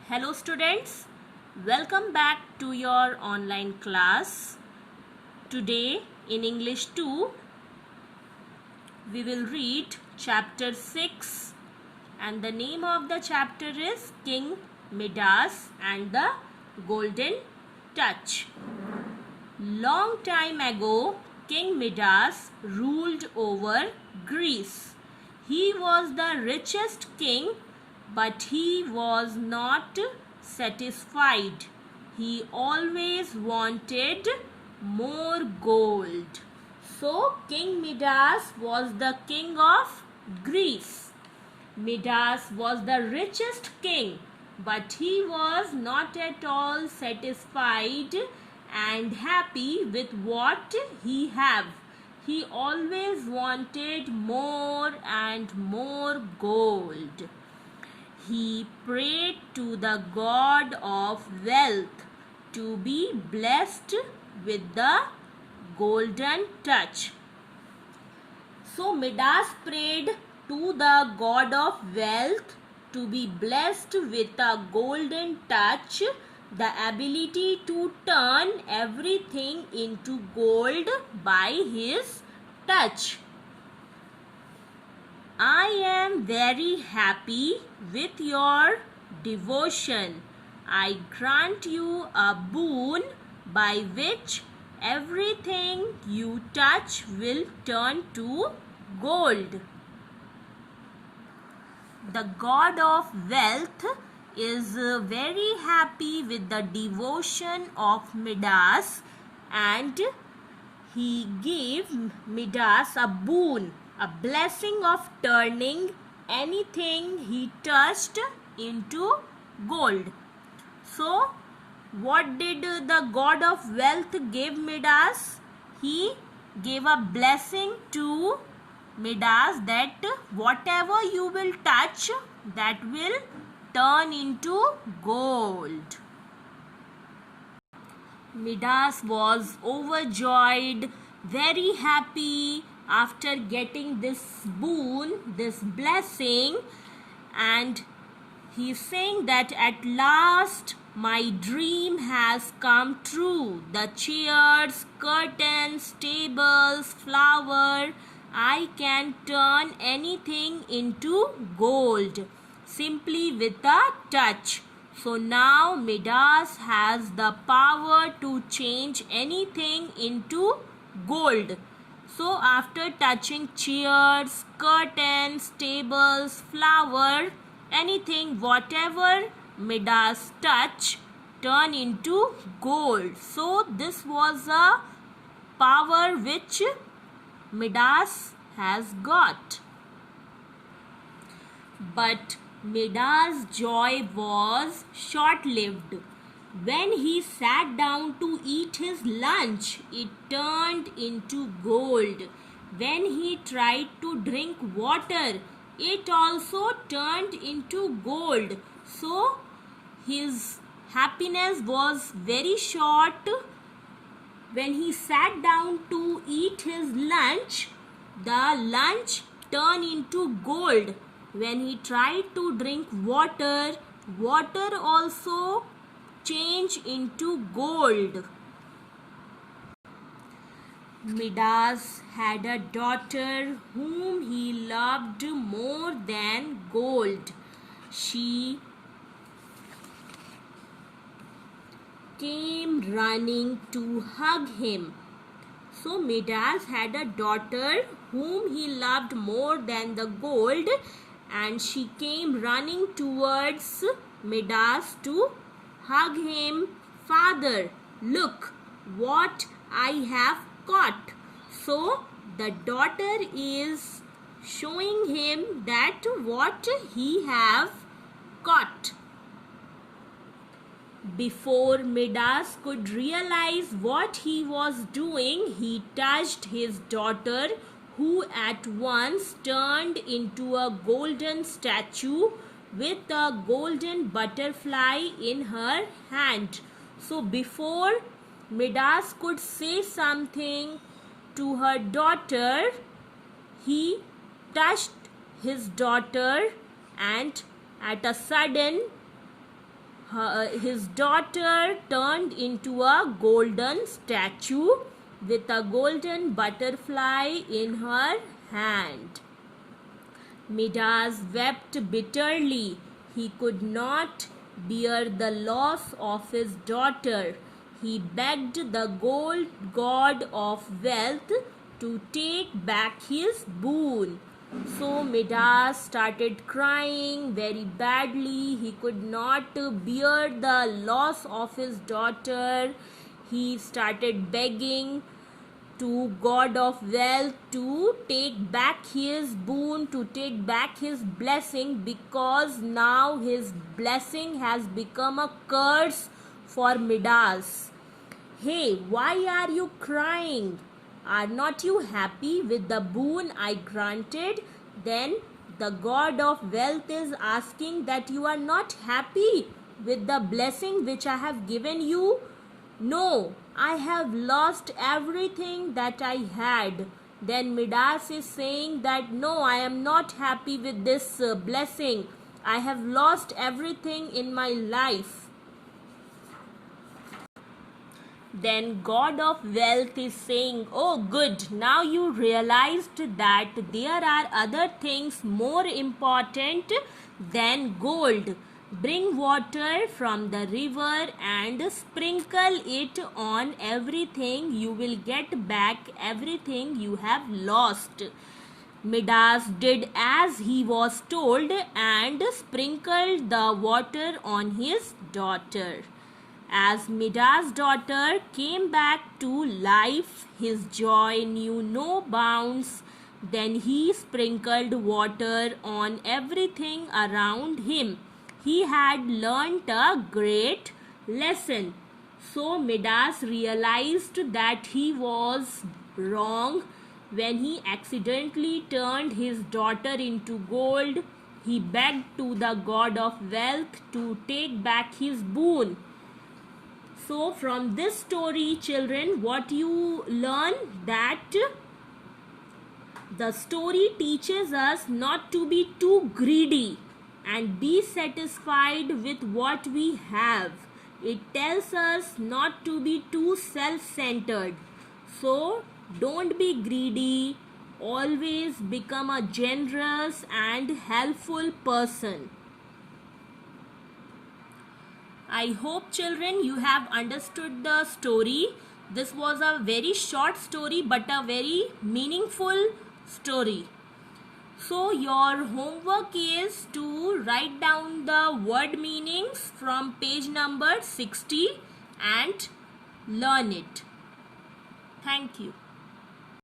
Hello students, welcome back to your online class. Today in English 2, we will read chapter 6 and the name of the chapter is King Midas and the Golden Touch. Long time ago, King Midas ruled over Greece. He was the richest king, but he was not satisfied. He always wanted more gold. So, King Midas was the king of Greece. Midas was the richest king, but he was not at all satisfied and happy with what he had. He always wanted more and more gold. He prayed to the god of wealth to be blessed with the golden touch. So Midas prayed to the god of wealth to be blessed with a golden touch, the ability to turn everything into gold by his touch. I am very happy with your devotion. I grant you a boon by which everything you touch will turn to gold. The god of wealth is very happy with the devotion of Midas, and he gave Midas a boon, a blessing of turning anything he touched into gold. So, what did the god of wealth give Midas? He gave a blessing to Midas that whatever you will touch, that will turn into gold. Midas was overjoyed, very happy after getting this boon, this blessing, and he is saying that at last my dream has come true. The chairs, curtains, tables, flower, I can turn anything into gold simply with a touch. So now Midas has the power to change anything into gold. So after touching chairs, curtains, tables, flower, anything, whatever Midas touch, turn into gold. So this was a power which Midas has got. But Midas' joy was short-lived. When he sat down to eat his lunch, it turned into gold. When he tried to drink water, it also turned into gold. So, his happiness was very short. When he sat down to eat his lunch, the lunch turned into gold. When he tried to drink water, water also changed into gold. Midas had a daughter whom he loved more than gold. She came running to hug him. So Midas had a daughter whom he loved more than the gold, and she came running towards Midas to hug him. Father, look what I have caught. So the daughter is showing him that what he have caught. Before Midas could realize what he was doing, he touched his daughter, who at once turned into a golden statue with a golden butterfly in her hand. So before Midas could say something to her daughter, he touched his daughter, and at a sudden his daughter turned into a golden statue with a golden butterfly in her hand. Midas wept bitterly. He could not bear the loss of his daughter. He begged the god of wealth to take back his boon. So Midas started crying very badly. He could not bear the loss of his daughter. He started begging to god of wealth to take back his boon, to take back his blessing, because now his blessing has become a curse for Midas. Hey, why are you crying? Are not you happy with the boon I granted? Then the god of wealth is asking that you are not happy with the blessing which I have given you. No, I have lost everything that I had. Then Midas is saying that no, I am not happy with this blessing. I have lost everything in my life. Then god of wealth is saying, oh good, now you realized that there are other things more important than gold. Bring water from the river and sprinkle it on everything. You will get back everything you have lost. Midas did as he was told and sprinkled the water on his daughter. As Midas' daughter came back to life, his joy knew no bounds. Then he sprinkled water on everything around him. He had learnt a great lesson. So Midas realized that he was wrong when he accidentally turned his daughter into gold. He begged to the god of wealth to take back his boon. So from this story, children, what you learn, that the story teaches us not to be too greedy and be satisfied with what we have. It tells us not to be too self-centered. So don't be greedy. Always become a generous and helpful person. I hope, children, you have understood the story. This was a very short story but a very meaningful story. So your homework is to write down the word meanings from page number 60 and learn it. Thank you.